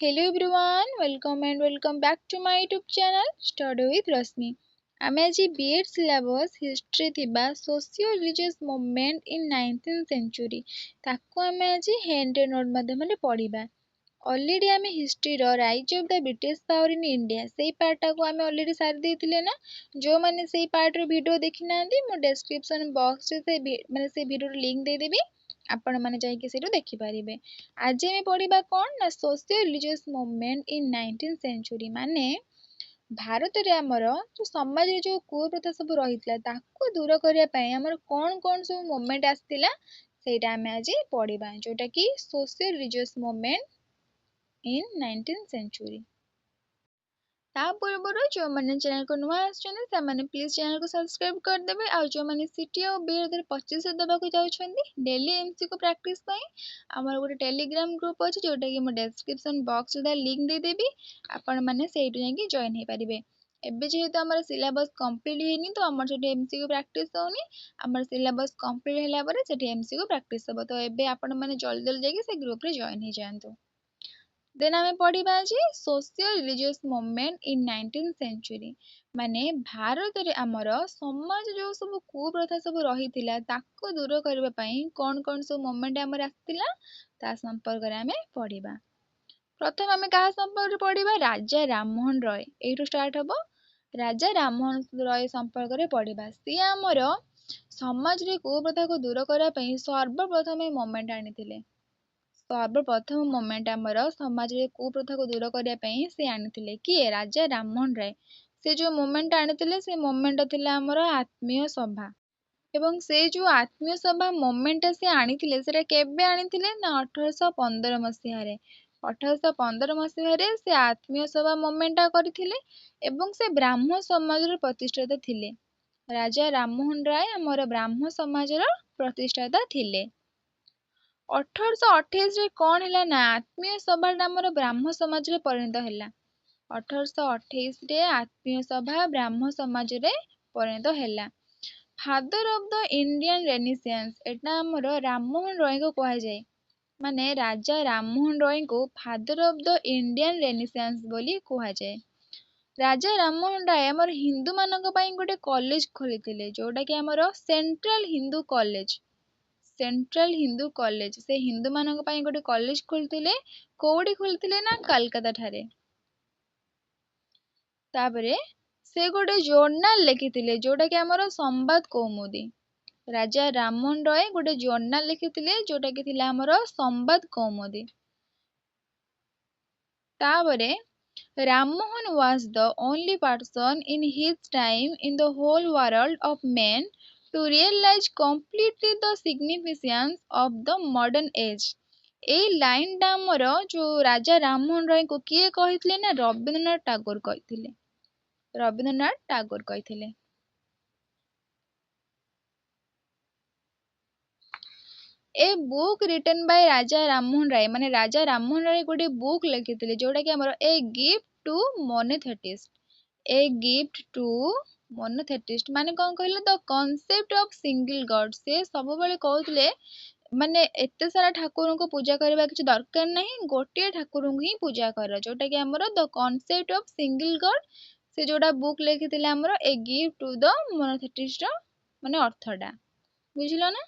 Hello everyone, welcome back to my YouTube channel Study with Rashmi. ଆମେ ଆଜି B.Ed syllabus history ଥିବା socio-religious movement in 19th century ତାକୁ ଆମେ ଆଜି handwritten note ମାଧ୍ୟମରେ ପଢିବା। ଅଲରେଡି ଆମେ ହିଷ୍ଟ୍ରିର rise of the British power in India ସେଇ ପାର୍ଟଟାକୁ ଆମେ ଅଲରେଡି ସାରି ଦେଇଥିଲେ ନା। ଯେଉଁମାନେ ସେଇ ପାର୍ଟର ଭିଡ଼ିଓ ଦେଖିନାହାନ୍ତି ମୁଁ ଡେସ୍କ୍ରିପସନ୍ ବକ୍ସରେ ସେ ଭିଡ଼ିଓର ଲିଙ୍କ୍ ଦେଇଦେବି, ଆପଣମାନେ ଯାଇକି ସେଇଠୁ ଦେଖିପାରିବେ। ଆଜି ଆମେ ପଢିବା କ'ଣ ନା socio religious movement in 19th century, ମାନେ ଭାରତରେ ଆମର ଯେଉଁ ସମାଜରେ ଯେଉଁ କୁପ୍ରଥା ସବୁ ରହିଥିଲା ତାକୁ ଦୂର କରିବା ପାଇଁ ଆମର କ'ଣ ସବୁ ମୁଭମେଣ୍ଟ ଆସିଥିଲା ସେଇଟା ଆମେ ଆଜି ପଢିବା, ଯେଉଁଟାକି socio religious movement in 19th century. ତା ପୂର୍ବରୁ ଯେଉଁମାନେ ଚ୍ୟାନେଲକୁ ନୂଆ ଆସିଛନ୍ତି ସେମାନେ ପ୍ଲିଜ୍ ଚ୍ୟାନେଲକୁ ସବସ୍କ୍ରାଇବ୍ କରିଦେବେ। ଆଉ ଯେଉଁମାନେ ସିଟି ଆଉ B.Ed 2025 ଦେବାକୁ ଯାଉଛନ୍ତି ଡେଲି MCQ ପ୍ରାକ୍ଟିସ୍ ପାଇଁ ଆମର ଗୋଟେ ଟେଲିଗ୍ରାମ ଗ୍ରୁପ୍ ଅଛି, ଯେଉଁଟାକି ମୁଁ ଡେସ୍କ୍ରିପସନ୍ ବକ୍ସରେ ତା ଲିଙ୍କ୍ ଦେଇଦେବି, ଆପଣମାନେ ସେଇଠୁ ଯାଇକି ଜଏନ୍ ହେଇପାରିବେ। ଏବେ ଯେହେତୁ ଆମର ସିଲାବସ୍ କମ୍ପ୍ଲିଟ୍ ହେଇନି ତ ଆମର ସେଠି MCQ ପ୍ରାକ୍ଟିସ୍ ହେଉନି। ଆମର ସିଲାବସ୍ କମ୍ପ୍ଲିଟ୍ ହେଲା ପରେ ସେଠି MCQ ପ୍ରାକ୍ଟିସ୍ ହେବ, ତ ଏବେ ଆପଣମାନେ ଜଲ୍ଦି ଯାଇକି ସେ ଗ୍ରୁପ୍ରେ ଜଏନ୍ ହେଇଯାଆନ୍ତୁ। ଦେନ୍ ଆମେ ପଢିବା ଆଜି socio religious movement in 19th century, ମାନେ ଭାରତରେ ଆମର ସମାଜ ଯେଉଁ ସବୁ କୁପ୍ରଥା ସବୁ ରହିଥିଲା ତାକୁ ଦୂର କରିବା ପାଇଁ କ'ଣ ସବୁ ମୁଭମେଣ୍ଟ ଆମର ଆସିଥିଲା ତା ସମ୍ପର୍କରେ ଆମେ ପଢିବା। ପ୍ରଥମେ ଆମେ କାହା ସମ୍ପର୍କରେ ପଢିବା? ରାଜା ରାମମୋହନ ରୟ, ଏଇଠୁ ଷ୍ଟାର୍ଟ ହବ। ରାଜା ରାମମୋହନ ରୟ ସମ୍ପର୍କରେ ପଢିବା। ସିଏ ଆମର ସମାଜରେ କୁପ୍ରଥାକୁ ଦୂର କରିବା ପାଇଁ ସର୍ବପ୍ରଥମେ ମୁଭମେଣ୍ଟ ଆଣିଥିଲେ। ସର୍ବପ୍ରଥମ ମୁଭମେଣ୍ଟ ଆମର ସମାଜରେ କୁପ୍ରଥାକୁ ଦୂର କରିବା ପାଇଁ ସେ ଆଣିଥିଲେ। କିଏ? ରାଜା ରାମମୋହନ ରାୟ। ସେ ଯେଉଁ ମୁଭମେଣ୍ଟଟା ଆଣିଥିଲେ ସେ ମୁଭମେଣ୍ଟଟା ଥିଲା ଆମର ଆତ୍ମୀୟ ସଭା। ଏବଂ ସେ ଯେଉଁ ଆତ୍ମୀୟ ସଭା ମୁଭମେଣ୍ଟଟା ସେ ଆଣିଥିଲେ ସେଟା କେବେ ଆଣିଥିଲେ ନା 1815 ମସିହାରେ। 1815 ମସିହାରେ ସେ ଆତ୍ମୀୟ ସଭା ମୁଭମେଣ୍ଟଟା କରିଥିଲେ ଏବଂ ସେ ବ୍ରାହ୍ମ ସମାଜର ପ୍ରତିଷ୍ଠାତା ଥିଲେ। ରାଜା ରାମମୋହନ ରାୟ ଆମର ବ୍ରାହ୍ମ ସମାଜର ପ୍ରତିଷ୍ଠାତା ଥିଲେ। 1828ରେ କ'ଣ ହେଲା ନା ଆତ୍ମୀୟ ସଭାଟା ଆମର ବ୍ରାହ୍ମ ସମାଜରେ ପରିଣତ ହେଲା। 1828ରେ ଆତ୍ମୀୟ ସଭା ବ୍ରାହ୍ମ ସମାଜରେ ପରିଣତ ହେଲା। Father of the Indian renaissance, ଏଟା ଆମର ରାମମୋହନ ରୟଙ୍କୁ କୁହାଯାଏ। ମାନେ ରାଜା ରାମମୋହନ ରୟଙ୍କୁ father of the Indian renaissance ବୋଲି କୁହାଯାଏ। ରାଜା ରାମମୋହନ ରାୟ ଆମର ହିନ୍ଦୁମାନଙ୍କ ପାଇଁ ଗୋଟେ କଲେଜ ଖୋଲିଥିଲେ, ଯେଉଁଟାକି ଆମର central Hindu college. Central Hindu college, ସେ ହିନ୍ଦୁମାନଙ୍କ ପାଇଁ ଗୋଟେ କଲେଜ ଖୋଲିଥିଲେ। କୋଉଠି ଖୋଲିଥିଲେ ନା କାଲକାତା ଠାରେ। ତାପରେ ସେ ଗୋଟେ ଜର୍ନାଲ ଲେଖିଥିଲେ ଯେଉଁଟାକି ଆମର ସମ୍ବାଦ କୌମୁଦି। ରାଜା ରାମମୋହନ ରୟ ଗୋଟେ ଜର୍ନାଲ ଲେଖିଥିଲେ ଯେଉଁଟାକି ଥିଲା ଆମର ସମ୍ବାଦ କୌମୁଦି। ତାପରେ Rammohan was the only person in his time in the whole world of men to realize completely the significance of the modern age। ଏଇ ଲାଇନଟା ଆମର ଯୋଉ ରାଜା ରାମମୋହନ ରାୟଙ୍କୁ କିଏ କହିଥିଲେ ନା ରବୀନ୍ଦ୍ରନାଥ ଟାଗୋର କହିଥିଲେ। ରବୀନ୍ଦ୍ରନାଥ ଟାଗୋର କହିଥିଲେ। ଏ ବୁକ୍ ରିଟନ୍ ବାଇ ରାଜା ରାମମୋହନ ରାୟ, ମାନେ ରାଜା ରାମମୋହନ ରାୟ ଗୋଟେ ବୁକ୍ ଲେଖିଥିଲେ ଯେଉଁଟାକି ଆମର ଏ ଗିଫ୍ଟ ଟୁ ମୋନୋଥେଟିଷ୍ଟ। ଏ ଗିଫ୍ଟ ଟୁ ମୋନୋଥେଟିଷ୍ଟ ମାନେ କ'ଣ କହିଲେ? ଦ କନସେପ୍ଟ ଅଫ୍ ସିଙ୍ଗଲ ଗଡ୍। ସେ ସବୁବେଳେ କହୁଥିଲେ ମାନେ ଏତେ ସାରା ଠାକୁରଙ୍କୁ ପୂଜା କରିବା କିଛି ଦରକାର ନାହିଁ, ଗୋଟିଏ ଠାକୁରଙ୍କୁ ହିଁ ପୂଜା କର, ଯେଉଁଟାକି ଆମର ଦ କନସେପ୍ଟ ଅଫ୍ ସିଙ୍ଗଲ ଗଡ୍। ସେ ଯେଉଁଟା ବୁକ୍ ଲେଖିଥିଲେ ଆମର ଏ ଗିଫ୍ଟ ଟୁ ଦ ମୋନୋଥେଟିଷ୍ଟର ମାନେ ଅର୍ଥଟା ବୁଝିଲ ନା।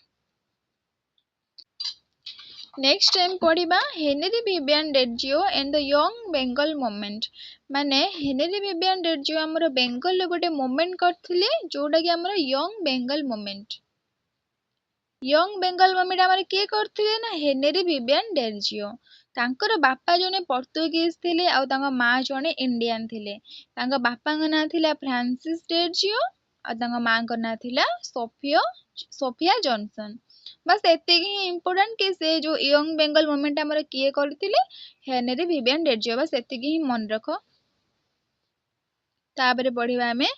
ନେକ୍ସଟ ଆମେ ପଢିବା Henry Vivian Derozio and the young Bengal movement. ମାନେ ହେନରୀ ଭିଭିଆନ୍ ଡେରଜିଓ ଆମର ବେଙ୍ଗଲରେ ଗୋଟେ ମୁଭମେଣ୍ଟ କରିଥିଲେ ଯେଉଁଟାକି ଆମର young Bengal movement. Young Bengal movement ଆମର କିଏ କରିଥିଲେ ନା ହେନରୀ ଭିଭିଆନ୍ ଡେରଜିଓ। ତାଙ୍କର ବାପା ଜଣେ ପର୍ତ୍ତୁଗିଜ ଥିଲେ ଆଉ ତାଙ୍କ ମା ଜଣେ ଇଣ୍ଡିଆନ ଥିଲେ। ତାଙ୍କ ବାପାଙ୍କ ନାଁ ଥିଲା ଫ୍ରାନ୍ସିସ୍ ଡେରଜିଓ ଆଉ ତାଙ୍କ ମାଙ୍କ ନାଁ ଥିଲା ସୋଫିଆ ଜନସନ। ବାସ୍ ଏତିକି ହିଁ ଇମ୍ପୋର୍ଟାଣ୍ଟ କି ସେ ଯୋଉ ୟଙ୍ଗ ବେଙ୍ଗଲ ମୁଭମେଣ୍ଟ ଆମର କିଏ କରିଥିଲେ? ହେନରୀ ଭିଭିଆନ୍ ଡେରଜିଓ। ବାସ୍ ଏତିକି ହିଁ ମନେ ରଖ। ତାପରେ ପଢିବା ଆମେ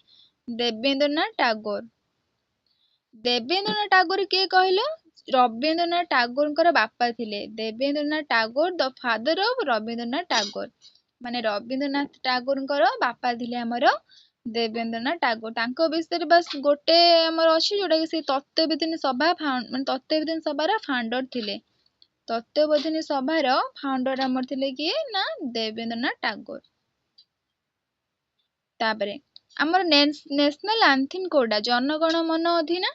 ଦେବେନ୍ଦ୍ରନାଥ ଟାଗୋର। ଦେବେନ୍ଦ୍ରନାଥ ଟାଗୋର କିଏ କହିଲ? ରବୀନ୍ଦ୍ରନାଥ ଟାଗୋରଙ୍କର ବାପା ଥିଲେ। ଦେବେନ୍ଦ୍ରନାଥ ଟାଗୋର ଦ ଫାଦର ଅଫ ରବୀନ୍ଦ୍ରନାଥ ଟାଗୋର, ମାନେ ରବୀନ୍ଦ୍ରନାଥ ଟାଗୋରଙ୍କର ବାପା ଥିଲେ ଆମର ଦେବେନ୍ଦ୍ରନାଥ ଟାଗୋର। ତାଙ୍କ ବିଷୟରେ ବାସ୍ ଗୋଟେ ଆମର ଅଛି ଯୋଉଟାକି ସେ ତତ୍ତ୍ୱବିଧିନ ସଭାର ଫାଉଣ୍ଡର ଥିଲେ। ତତ୍ତ୍ୱবোଧିନୀ ସଭାର ଫାଉଣ୍ଡର ଆମର ଥିଲେ କିଏ ନା ଦେବେନ୍ଦ୍ରନାଥ ଟାଗୋର। ତାପରେ ଆମର ନ୍ୟାସନାଲ ଆନ୍ଥିମ୍ କୋଉଟା ଜନଗଣ ମନ ଅଧି ନା।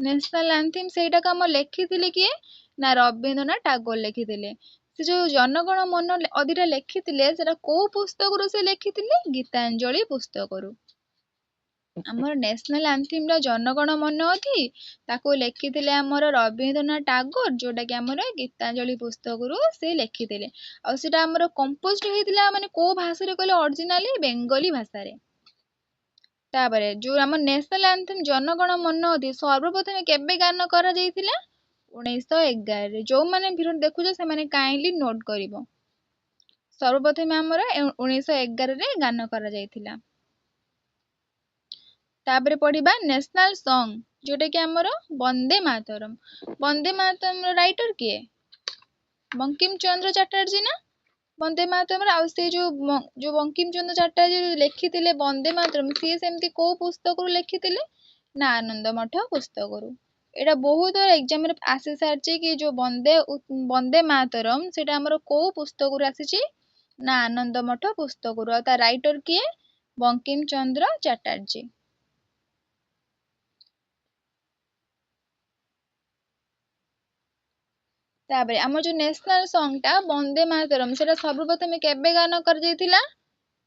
ନ୍ୟାସନାଲ ଆନ୍ଥିମ୍ ସେଇଟାକୁ ଆମର ଲେଖିଥିଲେ କିଏ ନା ରବୀନ୍ଦ୍ରନାଥ ଟାଗୋର ଲେଖିଥିଲେ। ସେ ଯୋଉ ଜନଗଣ ମନ ଅଧିଟା ଲେଖିଥିଲେ ସେଟା କୋଉ ପୁସ୍ତକରୁ ସେ ଲେଖିଥିଲେ ଗୀତାଞ୍ଜଳି ପୁସ୍ତକରୁ। ଆମର ନ୍ୟାସନାଲ ଆନ୍ଥିମ୍ ର ଜନଗଣ ମନ ଅଧି ତାକୁ ଲେଖିଥିଲେ ଆମର ରବୀନ୍ଦ୍ରନାଥ ଟାଗୋର, ଯୋଉଟା କି ଆମର ଗୀତାଞ୍ଜଳି ପୁସ୍ତକରୁ ସେ ଲେଖିଥିଲେ। ଆଉ ସେଟା ଆମର କମ୍ପୋଜ୍ଡ ହେଇଥିଲା ମାନେ କୋଉ ଭାଷାରେ କହିଲେ ଅରିଜିନାଲି ବେଙ୍ଗଲୀ ଭାଷାରେ। ତାପରେ ଯୋଉ ଆମର ନ୍ୟାସନାଲ ଆନ୍ଥିମ୍ ଜନଗଣ ମନ ଅଧି ସର୍ବପ୍ରଥମେ କେବେ ଗାନ କରାଯାଇଥିଲା 1911 ରେ। ଯୋଉମାନେ ଭିଡିଓ ଦେଖୁଛ ସେମାନେ କାଇଣ୍ଡଲି ନୋଟ କରିବ। ସର୍ବପ୍ରଥମେ ଆମର 1911 ରେ ଗାନ କରାଯାଇଥିଲା। ତାପରେ ପଢିବା ନ୍ୟାସନାଲ ସଙ୍ଗ ଯୋଉଟା କି ଆମର ବନ୍ଦେ ମାତରମ୍। ବନ୍ଦେ ମାତରମ୍ ର ରାଇଟର କିଏ ବଙ୍କିମ ଚନ୍ଦ୍ର ଚାଟାର୍ଜୀ ନା। ବନ୍ଦେ ମାତରମ୍ ଆଉ ସେ ଯୋଉ ବଙ୍କିମ ଚନ୍ଦ୍ର ଚାଟାର୍ଜୀ ଲେଖିଥିଲେ ବନ୍ଦେ ମାତରମ୍ ସିଏ ସେମିତି କୋଉ ପୁସ୍ତକରୁ ଲେଖିଥିଲେ ନା ଆନନ୍ଦ ମଠ ପୁସ୍ତକରୁ। ଏଇଟା ବହୁତ ଏକ୍ସାମ ରେ ଆସି ସାରିଛି କି ଯୋଉ ବନ୍ଦେ ମାତରମ୍ ସେଟା ଆମର କୋଉ ପୁସ୍ତକରୁ ଆସିଛି ନା ଆନନ୍ଦ ମଠ ପୁସ୍ତକରୁ। ଆଉ ତା ରାଇଟର କିଏ ବଙ୍କିମ ଚନ୍ଦ୍ର ଚାଟାର୍ଜୀ। ତାପରେ ଆମର ଯୋଉ ନ୍ୟାସନାଲ ସଙ୍ଗ ଟା ବନ୍ଦେ ମାତରମ୍ ସେଟା ସର୍ବପ୍ରଥମେ କେବେ ଗାନ କରାଯାଇଥିଲା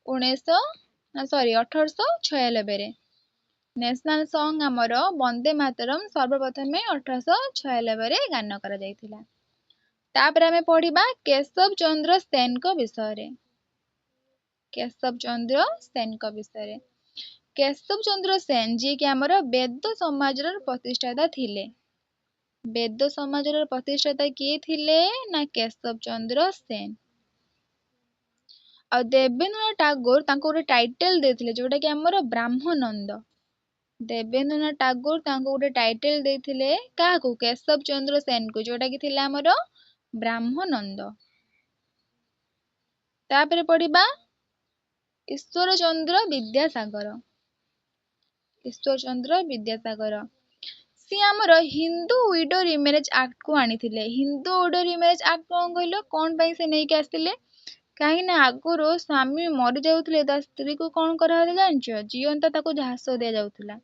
1896 ରେ। ନ୍ୟାସନାଲ ସଙ୍ଗ ଆମର ବନ୍ଦେ ମାତରମ୍ ସର୍ବପ୍ରଥମେ 1896 ରେ ଗାନ କରାଯାଇଥିଲା। ତାପରେ ଆମେ ପଢିବା କେଶବ ଚନ୍ଦ୍ର ସେନଙ୍କ ବିଷୟରେ। କେଶବ ଚନ୍ଦ୍ର ସେନଙ୍କ ବିଷୟରେ। କେଶବ ଚନ୍ଦ୍ର ସେନ ଯିଏକି ଆମର ବେଦ ସମାଜର ପ୍ରତିଷ୍ଠାତା ଥିଲେ। ବେଦ ସମାଜର ପ୍ରତିଷ୍ଠାତା କିଏ ଥିଲେ ନା କେଶବ ଚନ୍ଦ୍ର ସେନ। ଆଉ ଦେବେନ୍ଦ୍ରନାଥ ଟାଗୋର ତାଙ୍କୁ ଗୋଟେ ଟାଇଟେଲ ଦେଇଥିଲେ ଯୋଉଟା କି ଆମର ବ୍ରାହ୍ମନନ୍ଦ। ଦେବେନ୍ଦ୍ରନାଥ ଟାଗୋର ତାଙ୍କୁ ଗୋଟେ ଟାଇଟେଲ ଦେଇଥିଲେ କାହାକୁ କେଶବ ଚନ୍ଦ୍ର ସେନକୁ, ଯୋଉଟା କି ଥିଲା ଆମର ବ୍ରାହ୍ମନନ୍ଦ। ତାପରେ ପଢିବା ଈଶ୍ୱର ଚନ୍ଦ୍ର ବିଦ୍ୟାସାଗର। ଈଶ୍ୱର ଚନ୍ଦ୍ର ବିଦ୍ୟାସାଗର ସିଏ ଆମର ହିନ୍ଦୁ ୱିଡୋ ରିମ୍ୟାରେଜ ଆକ୍ଟ କୁ ଆଣିଥିଲେ। ହିନ୍ଦୁ ୱିଡୋ ରିମ୍ୟାରେଜ ଆକ୍ଟ କଣ କହିଲ କଣ ପାଇଁ ସେ ନେଇକି ଆସିଥିଲେ କାହିଁକି ନା ଆଗରୁ ସ୍ୱାମୀ ମରି ଯାଉଥିଲେ ତା ସ୍ତ୍ରୀ କୁ କଣ କରାହଉଥିଲା ଜାଣିଛ ଜିଅନ୍ତା ତାକୁ ଝାସ ଦିଆଯାଉଥିଲା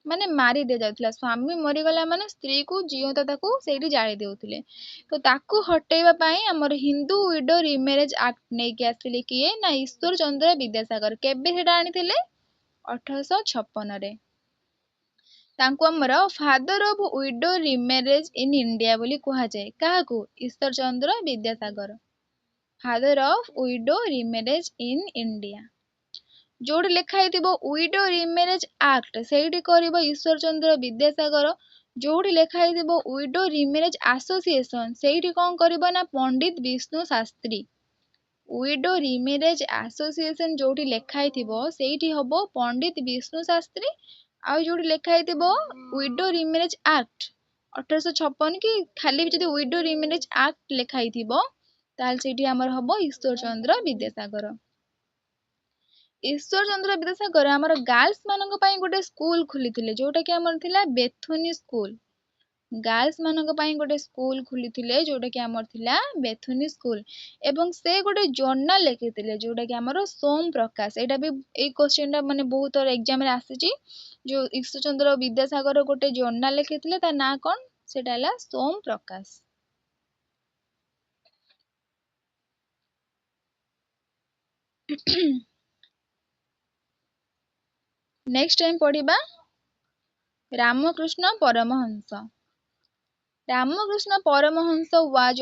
ମାନେ ମାରି ଦିଆଯାଉଥିଲା। ସ୍ୱାମୀ ମରିଗଲା ମାନେ ସ୍ତ୍ରୀ କୁ ଜିଅନ୍ତା ତାକୁ ସେଇଠି ଜାଳି ଦଉଥିଲେ। ତ ତାକୁ ହଟେଇବା ପାଇଁ ଆମର ହିନ୍ଦୁ ୱିଡୋ ରିମ୍ୟାରେଜ ଆକ୍ଟ ନେଇକି ଆସିଥିଲେ କିଏ ନା ଈଶ୍ୱର ଚନ୍ଦ୍ର ବିଦ୍ୟାସାଗର। କେବେ ସେଟା ଆଣିଥିଲେ 1856 ରେ। ତାଙ୍କୁ ଆମର father of widow remarriage in India ବୋଲି କୁହାଯାଏ। କାହାକୁ Ishwar Chandra Vidyasagar father of widow remarriage in India. ଯୋଉଠି ଲେଖା ହେଇଥିବ ୱିଡୋ ରିମ୍ୟାରେଜ ଆକ୍ଟ ସେଇଠି କରିବ ଈଶ୍ୱର ଚନ୍ଦ୍ର ବିଦ୍ୟାସାଗର। ଯୋଉଠି ଲେଖା ହେଇଥିବ ୱିଡୋ ରିମ୍ୟାରେଜ ଆସୋସିଏସନ ସେଇଠି କଣ କରିବ ନା ପଣ୍ଡିତ ବିଷ୍ଣୁ ଶାସ୍ତ୍ରୀ। ୱିଡୋ ରିମ୍ୟାରେଜ ଆସୋସିଏସନ ଯୋଉଠି ଲେଖା ହେଇଥିବ ସେଇଠି ହବ ପଣ୍ଡିତ ବିଷ୍ଣୁ ଶାସ୍ତ୍ରୀ। ଆଉ ଯୋଉଠି ଲେଖା ହେଇଥିବ ୱିଡୋ ରିମ୍ୟାରେଜ ଆକ୍ଟ 1856 କି ଖାଲି ବି ଯଦି ୱିଡୋ ରିମ୍ୟାରେଜ ଆକ୍ଟ ଲେଖା ହେଇଥିବ ତାହେଲେ ସେଇଠି ଆମର ହବ ଈଶ୍ୱର ଚନ୍ଦ୍ର ବିଦ୍ୟାସାଗର। ଈଶ୍ୱର ଚନ୍ଦ୍ର ବିଦ୍ୟାସାଗର ଆମର ଗାର୍ଲସ ମାନଙ୍କ ପାଇଁ ଗୋଟେ ସ୍କୁଲ ଖୋଲିଥିଲେ ଯୋଉଟା କି ଆମର ଥିଲା ବେଥୁନି ସ୍କୁଲ। ଗାର୍ଲସ ମାନଙ୍କ ପାଇଁ ଗୋଟେ ସ୍କୁଲ ଖୋଲିଥିଲେ ଯୋଉଟା କି ଆମର ଥିଲା ବେଥୁନି ସ୍କୁଲ। ଏବଂ ସେ ଗୋଟେ ଜର୍ନାଲ ଲେଖିଥିଲେ ଯୋଉଟା କି ଆମର ସୋମ ପ୍ରକାଶ। ଏଇଟା ବି ଏଇ କ୍ୱେଶ୍ଚନ ଟା ମାନେ ବହୁତ ଥର ଏକ୍ସାମ ରେ ଆସିଛି। ଯୋଉ ଈଶ୍ୱର ଚନ୍ଦ୍ର ବିଦ୍ୟାସାଗର ଗୋଟେ ଜର୍ନାଲ ଲେଖିଥିଲେ ତା ନାଁ କଣ ସେଟା ହେଲା ସୋମ ପ୍ରକାଶ। ନେକ୍ସଟ ଟାଇମ ପଢିବା Ramakrishna Paramahansa. Ramakrishna Paramahansa was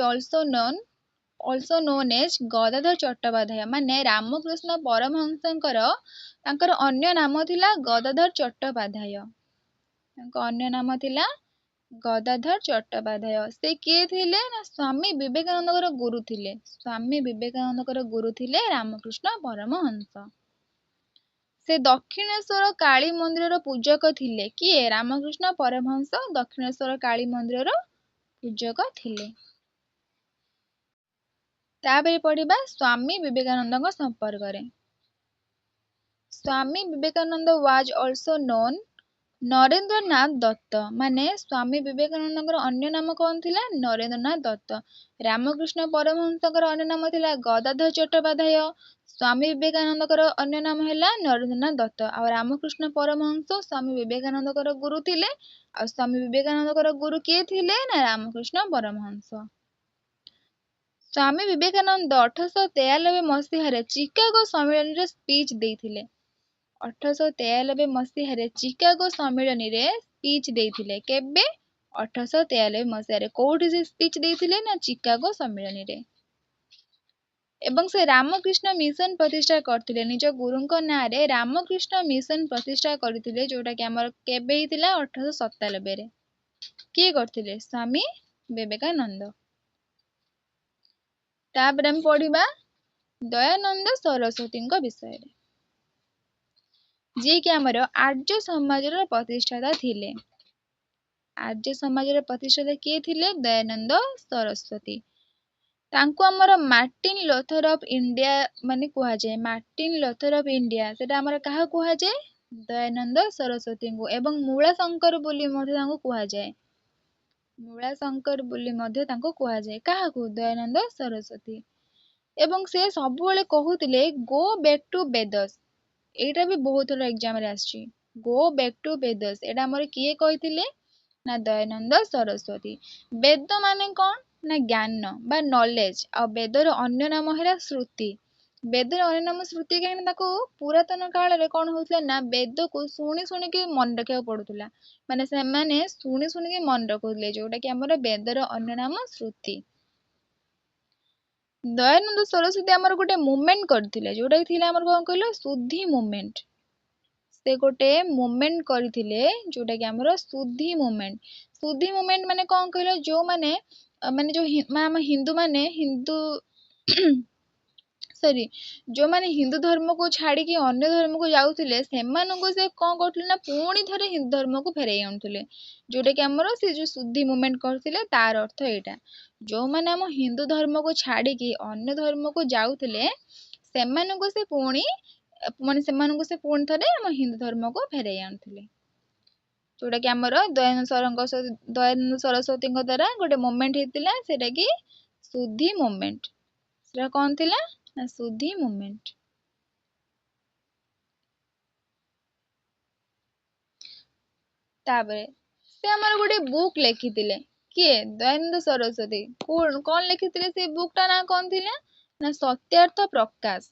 also known as Gadadhar Chattopadhyay. ମାନେ ରାମକୃଷ୍ଣ ପରମହଂସଙ୍କର ତାଙ୍କର ଅନ୍ୟ ନାମ ଥିଲା ଗଦାଧର ଚଟ୍ଟୋପାଧ୍ୟାୟ। ତାଙ୍କ ଅନ୍ୟ ନାମ ଥିଲା ଗଦାଧର ଚଟ୍ଟୋପାଧ୍ୟାୟ। ସେ କିଏ ଥିଲେ ନା ସ୍ୱାମୀ ବିବେକାନନ୍ଦଙ୍କର ଗୁରୁ ଥିଲେ। ସ୍ୱାମୀ ବିବେକାନନ୍ଦଙ୍କର ଗୁରୁ ଥିଲେ ରାମକୃଷ୍ଣ ପରମହଂସ। ସେ ଦକ୍ଷିଣେଶ୍ୱର କାଳୀ ମନ୍ଦିରର ପୂଜକ ଥିଲେ। କିଏ ରାମକୃଷ୍ଣ ପରମହଂସ ଦକ୍ଷିଣେଶ୍ୱର କାଳୀ ମନ୍ଦିରର ପୂଜକ ଥିଲେ। ତାପରେ ପଢିବା ସ୍ୱାମୀ ବିବେକାନନ୍ଦଙ୍କ ସମ୍ପର୍କରେ। Swami Vivekananda was also known Narendranath Dutt ମାନେ ସ୍ୱାମୀ ବିବେକାନନ୍ଦଙ୍କର ଅନ୍ୟ ନାମ କଣ ଥିଲା? ନରେନ୍ଦ୍ରନାଥ ଦତ୍ତ। ରାମକୃଷ୍ଣ ପରମହଂସଙ୍କର ଅନ୍ୟ ନାମ ଥିଲା ଗଦାଧର ଚଟ୍ଟୋପାଧ୍ୟାୟ। ସ୍ୱାମୀ ବିବେକାନନ୍ଦଙ୍କର ଅନ୍ୟ ନାମ ହେଲା ନରେନ୍ଦ୍ରନାଥ ଦତ୍ତ। ଆଉ ରାମକୃଷ୍ଣ ପରମହଂସ ସ୍ୱାମୀ ବିବେକାନନ୍ଦଙ୍କର ଗୁରୁ ଥିଲେ। ଆଉ ସ୍ୱାମୀ ବିବେକାନନ୍ଦଙ୍କର ଗୁରୁ କିଏ ଥିଲେ? ନା ରାମକୃଷ୍ଣ ପରମହଂସ। ସ୍ୱାମୀ ବିବେକାନନ୍ଦ 1893 ମସିହାରେ ଚିକାଗୋ ସମ୍ମିଳନୀରେ ସ୍ପିଚ୍ ଦେଇଥିଲେ। 1893 ମସିହାରେ ଚିକାଗୋ ସମ୍ମିଳନୀରେ ସ୍ପିଚ୍ ଦେଇଥିଲେ। କେବେ? 1893 ମସିହାରେ। କୋଉଠି ସେ ସ୍ପିଚ୍ ଦେଇଥିଲେ? ନା ଚିକାଗୋ ସମ୍ମିଳନୀରେ। ଏବଂ ସେ ରାମକୃଷ୍ଣ ମିଶନ ପ୍ରତିଷ୍ଠା କରିଥିଲେ। ନିଜ ଗୁରୁଙ୍କ ନାଁରେ ରାମକୃଷ୍ଣ ମିଶନ ପ୍ରତିଷ୍ଠା କରିଥିଲେ, ଯୋଉଟାକି ଆମର କେବେ ହେଇଥିଲା? 1897ରେ। କିଏ କରିଥିଲେ? ସ୍ୱାମୀ ବିବେକାନନ୍ଦ। ତାପରେ ଆମେ ପଢିବା ଦୟାନନ୍ଦ ସରସ୍ୱତୀଙ୍କ ବିଷୟରେ, ଯିଏକି ଆମର ଆର୍ଯ୍ୟ ସମାଜର ପ୍ରତିଷ୍ଠାତା ଥିଲେ। ଆର୍ଯ୍ୟ ସମାଜର ପ୍ରତିଷ୍ଠାତା କିଏ ଥିଲେ? ଦୟାନନ୍ଦ ସରସ୍ୱତୀ। ତାଙ୍କୁ ଆମର ମାର୍ଟିନ ଲୋଥର ଅଫ ଇଣ୍ଡିଆ ମାନେ କୁହାଯାଏ। ମାର୍ଟିନ ଲୋଥର ଅଫ ଇଣ୍ଡିଆ ସେଟା ଆମର କାହା କୁହାଯାଏ? ଦୟାନନ୍ଦ ସରସ୍ୱତୀଙ୍କୁ। ଏବଂ ମୂଳା ଶଙ୍କର ବୋଲି ମଧ୍ୟ ତାଙ୍କୁ କୁହାଯାଏ। ମୂଳା ଶଙ୍କର ବୋଲି ମଧ୍ୟ ତାଙ୍କୁ କୁହାଯାଏ। କାହାକୁ? ଦୟାନନ୍ଦ ସରସ୍ୱତୀ। ଏବଂ ସେ ସବୁବେଳେ କହୁଥିଲେ ଗୋ ବ୍ୟାକ୍ ଟୁ ବେଦସ୍। ଏଇଟା ବି ବହୁତ ଥର ଏକ୍ଜାମ ରେ ଆସିଛି। Go back to Vedas. ଏଇଟା ଆମର କିଏ କହିଥିଲେ? ନା ଦୟାନନ୍ଦ ସରସ୍ୱତୀ। ବେଦ ମାନେ କଣ? ନା ଜ୍ଞାନ ବା ନଲେଜ। ଆଉ ବେଦର ଅନ୍ୟ ନାମ ହେଲା ଶ୍ରୁତି। ବେଦର ଅନ୍ୟ ନାମ ଶ୍ରୁତି କାହିଁକି ନା ତାକୁ ପୁରାତନ କାଳରେ କଣ ହଉଥିଲା ନା ବେଦକୁ ଶୁଣି ଶୁଣିକି ମନେ ରଖିବାକୁ ପଡୁଥିଲା। ମାନେ ସେମାନେ ଶୁଣି ଶୁଣିକି ମନେ ରଖୁଥିଲେ, ଯୋଉଟା କି ଆମର ବେଦର ଅନ୍ୟ ନାମ ଶ୍ରୁତି। ଦୟାନନ୍ଦ ସରସ୍ୱତୀ ଆମର ଗୋଟେ ମୁଭମେଣ୍ଟ କରିଥିଲେ, ଯୋଉଟା କି ଥିଲା ଆମର କଣ କହିଲ? ସୁଧି ମୁଭମେଣ୍ଟ। ସେ ଗୋଟେ ମୁଭମେଣ୍ଟ କରିଥିଲେ, ଯୋଉଟା କି ଆମର ସୁଧି ମୁଭମେଣ୍ଟ। ସୁଧି ମୁଭମେଣ୍ଟ ମାନେ କଣ କହିଲ? ଯୋଉମାନେ ମାନେ ଯୋଉ ଆମ ହିନ୍ଦୁ ମାନେ ଯୋଉମାନେ ହିନ୍ଦୁ ଧର୍ମକୁ ଛାଡିକି ଅନ୍ୟ ଧର୍ମକୁ ଯାଉଥିଲେ, ସେମାନଙ୍କୁ ସେ କଣ କରୁଥିଲେ ନା ପୁଣି ଥରେ ହିନ୍ଦୁ ଧର୍ମକୁ ଫେରେଇ ଆଣୁଥିଲେ। ଯୋଉଟା କି ଆମର ସେ ଯୋଉ ସୁଧି ମୁଭମେଣ୍ଟ କରିଥିଲେ, ତାର ଅର୍ଥ ଏଇଟା। ଯୋଉମାନେ ଆମ ହିନ୍ଦୁ ଧର୍ମକୁ ଛାଡିକି ଅନ୍ୟ ଧର୍ମକୁ ଯାଉଥିଲେ, ସେମାନଙ୍କୁ ସେ ପୁଣି ଥରେ ଆମ ହିନ୍ଦୁ ଧର୍ମକୁ ଫେରେଇ ଆଣୁଥିଲେ। ଯୋଉଟା କି ଆମର ଦୟାନନ୍ଦ ସରସ୍ୱତୀଙ୍କ ଦ୍ଵାରା ଗୋଟେ ମୁଭମେଣ୍ଟ ହେଇଥିଲା, ସେଇଟା କି ସୁଧି ମୁଭମେଣ୍ଟ। ସେଟା କଣ ଥିଲା? ନା ସୁଧି ମୁଭମେଣ୍ଟ। ତାପରେ ସେ ଆମର ଗୋଟେ ବୁକ୍ ଲେଖିଥିଲେ। କିଏ? ଦୟାନନ୍ଦ ସରସ୍ୱତୀ। କଣ ଲେଖିଥିଲେ? ସେ ବୁକ୍ ଟା ନାଁ କଣ ଥିଲା? ନା ସତ୍ୟାର୍ଥ ପ୍ରକାଶ।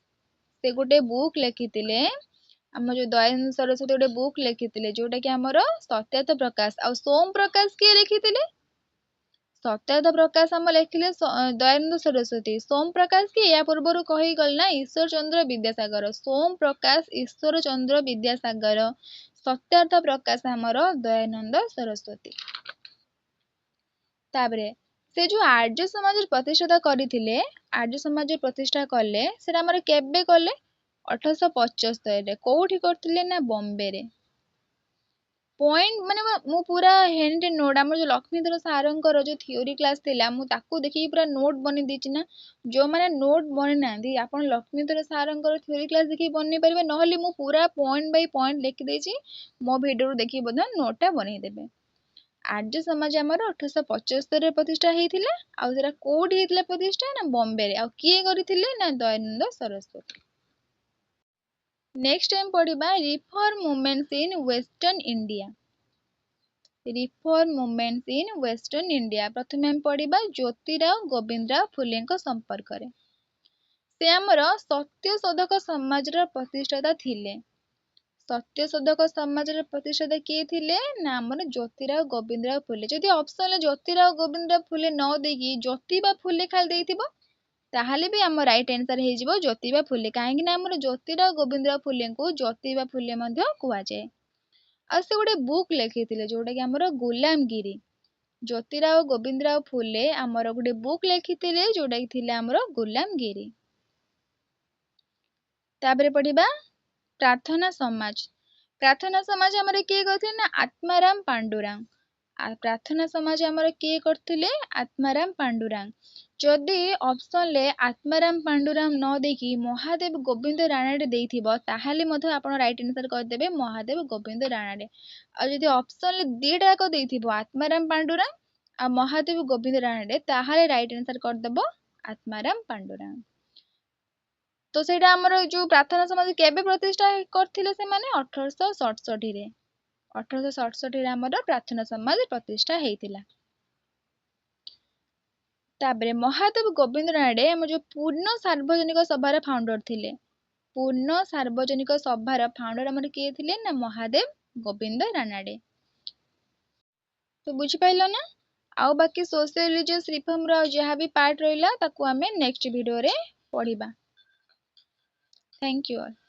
ସେ ଗୋଟେ ବୁକ୍ ଲେଖିଥିଲେ। ଆମ ଯୋଉ ଦୟାନନ୍ଦ ସରସ୍ୱତୀ ଗୋଟେ ବୁକ୍ ଲେଖିଥିଲେ, ଯୋଉଟା କି ଆମର ସତ୍ୟାର୍ଥ ପ୍ରକାଶ। ଆଉ ସୋମ ପ୍ରକାଶ କିଏ ଲେଖିଥିଲେ? ସତ୍ୟାର୍ଥ ପ୍ରକାଶ ଆମ ଲେଖିଲେ ଦୟାନନ୍ଦ ସରସ୍ୱତୀ। ସୋମ ପ୍ରକାଶ କିଏ? ୟା ପୂର୍ବରୁ କହିଗଲି ନା, ଈଶ୍ୱର ଚନ୍ଦ୍ର ବିଦ୍ୟାସାଗର। ସୋମ ପ୍ରକାଶ ଈଶ୍ୱର ଚନ୍ଦ୍ର ବିଦ୍ୟାସାଗର। ସତ୍ୟାର୍ଥ ପ୍ରକାଶ ଆମର ଦୟାନନ୍ଦ ସରସ୍ୱତୀ। ତାପରେ ସେ ଯୋଉ ଆର୍ଯ୍ୟ ସମାଜ ପ୍ରତିଷ୍ଠା କରିଥିଲେ, ଆର୍ଯ୍ୟ ସମାଜ ପ୍ରତିଷ୍ଠା କଲେ, ସେଟା ଆମର କେବେ କଲେ? 1875ରେ। କୋଉଠି କରିଥିଲେ? ନା ବମ୍ବେରେ। ପଏଣ୍ଟ ମାନେ ମୁଁ ପୁରା ହ୍ୟାଣ୍ଡ ନୋଟ, ଆମର ଯୋଉ ଲକ୍ଷ୍ମୀଧର ସାରଙ୍କର ଯୋଉ ଥିଓରି କ୍ଲାସ ଥିଲା, ମୁଁ ତାକୁ ଦେଖିକି ପୁରା ନୋଟ ବନେଇ ଦେଇଛି ନା। ଯୋଉମାନେ ନୋଟ ବନେଇ ନାହାନ୍ତି, ଆପଣ ଲକ୍ଷ୍ମୀଧର ସାରଙ୍କର ଥିଓରି କ୍ଲାସ ଦେଖିକି ବନେଇ ପାରିବେ, ନହେଲେ ମୁଁ ପୁରା ପଏଣ୍ଟ ବାଇ ପଏଣ୍ଟ ଲେଖିଦେଇଛି। ମୋ ଭିଡିଓରୁ ଦେଖିକି ମଧ୍ୟ ନୋଟ ଟା ବନେଇଦେବେ। ଆର୍ଯ୍ୟ ସମାଜ ଆମର 1875ରେ ପ୍ରତିଷ୍ଠା ହେଇଥିଲା। ଆଉ ସେଟା କୋଉଠି ହେଇଥିଲା ପ୍ରତିଷ୍ଠା? ନା ବମ୍ବେରେ। ଆଉ କିଏ କରିଥିଲେ? ନା ଦୟାନନ୍ଦ ସରସ୍ୱତୀ। ନେକ୍ସଟ ଟାଇମ ପଢିବା ରିଫର୍ମ ମୁଭମେଣ୍ଟସ ଇନ ୱେଷ୍ଟର୍ଣ୍ଣ ଇଣ୍ଡିଆ। ରିଫର୍ମ ମୁଭମେଣ୍ଟସ ଇନ ୱେଷ୍ଟର୍ଣ୍ଣ ଇଣ୍ଡିଆ। ପ୍ରଥମେ ଆମେ ପଢିବା ଜ୍ୟୋତିରାଓ ଗୋବିନ୍ଦରାଓ ଫୁଲେଙ୍କ ସମ୍ପର୍କରେ। ସେ ଆମର ସତ୍ୟଶୋଧକ ସମାଜର ପ୍ରତିଷ୍ଠାତା ଥିଲେ। ସତ୍ୟଶୋଧକ ସମାଜର ପ୍ରତିଷ୍ଠାତା କିଏ ଥିଲେ? ନା ଆମର ଜ୍ୟୋତିରାଓ ଗୋବିନ୍ଦରାଓ ଫୁଲେ। ଯଦି ଅପସନରେ ଜ୍ୟୋତିରାଓ ଗୋବିନ୍ଦରାଓ ଫୁଲେ ନ ଦେଇକି ଜ୍ୟୋତିବା ଫୁଲେ ଖାଲି ଦେଇଥିବ, ତାହେଲେ ବି ଆମ ରାଇଟ ଆନ୍ସର ହେଇଯିବ ଜ୍ୟୋତିବା ଫୁଲେ। କାହିଁକି ନା ଆମର ଜ୍ୟୋତିରାଓ ଗୋବିନ୍ଦରାଓ ଫୁଲେଙ୍କୁ ଜ୍ୟୋତିବା ଫୁଲେ ମଧ୍ୟ କୁହାଯାଏ। ଆଉ ସେ ଗୋଟେ ବୁକ୍ ଲେଖିଥିଲେ, ଯୋଉଟା କି ଆମର ଗୁଲାମଗିରି। ଜ୍ୟୋତିରାଓ ଗୋବିନ୍ଦରାଓ ଫୁଲେ ଆମର ଗୋଟେ ବୁକ୍ ଲେଖିଥିଲେ, ଯୋଉଟା କି ଥିଲା ଆମର ଗୁଲାମଗିରି। ତାପରେ ପଢିବା ପ୍ରାର୍ଥନା ସମାଜ। ପ୍ରାର୍ଥନା ସମାଜ ଆମର କିଏ କରିଥିଲେ? ନା ଆତ୍ମାରାମ ପାଣ୍ଡୁରାଙ୍ଗ। ପ୍ରାର୍ଥନା ସମାଜ ଆମର କିଏ କରିଥିଲେ? ଆତ୍ମାରାମ ପାଣ୍ଡୁରାଙ୍ଗ। ଯଦି ଅପସନରେ ଆତ୍ମାରାମ ପାଣ୍ଡୁରାମ ନ ଦେଇକି ମହାଦେବ ଗୋବିନ୍ଦ ରାଣାଡେ ଦେଇଥିବ ତାହେଲେ ମଧ୍ୟ ଆପଣ ରାଇଟ୍ ଆନ୍ସର କରିଦେବେ ମହାଦେବ ଗୋବିନ୍ଦ ରାଣାଡେ। ଆଉ ଯଦି ଅପସନରେ ଦିଟା ଯାକ ଦେଇଥିବ ଆତ୍ମାରାମ ପାଣ୍ଡୁରାମ ଆଉ ମହାଦେବ ଗୋବିନ୍ଦ ରାଣାଡେ ତାହେଲେ ରାଇଟ୍ ଆନ୍ସର କରିଦେବ ଆତ୍ମାରାମ ପାଣ୍ଡୁରାମ। ତ ସେଇଟା ଆମର ଯୋଉ ପ୍ରାର୍ଥନା ସମାଜ କେବେ ପ୍ରତିଷ୍ଠା କରିଥିଲେ ସେମାନେ 1867ରେ। 1867ରେ ଆମର ପ୍ରାର୍ଥନା ସମାଜ ପ୍ରତିଷ୍ଠା ହେଇଥିଲା। ତାପରେ ମହାଦେବ ଗୋବିନ୍ଦ ରାଣାଡେ ଆମର ଯୋଉ ପୂର୍ଣ୍ଣ ସାର୍ବଜନିକ ସଭାର ଫାଉଣ୍ଡର ଥିଲେ। ପୂର୍ଣ୍ଣ ସାର୍ବଜନିକ ସଭାର ଫାଉଣ୍ଡର ଆମର କିଏ ଥିଲେ ନା ମହାଦେବ ଗୋବିନ୍ଦ ରାନାଡେ। ତ ବୁଝିପାରିଲ ନା? ଆଉ ବାକି ସୋସିଆଲ ରିଲିଜିୟସ୍ ରିଫର୍ମର ଯାହା ବି ପାର୍ଟ ରହିଲା ତାକୁ ଆମେ ନେକ୍ସଟ ଭିଡ଼ିଓରେ ପଢିବା। Thank you all.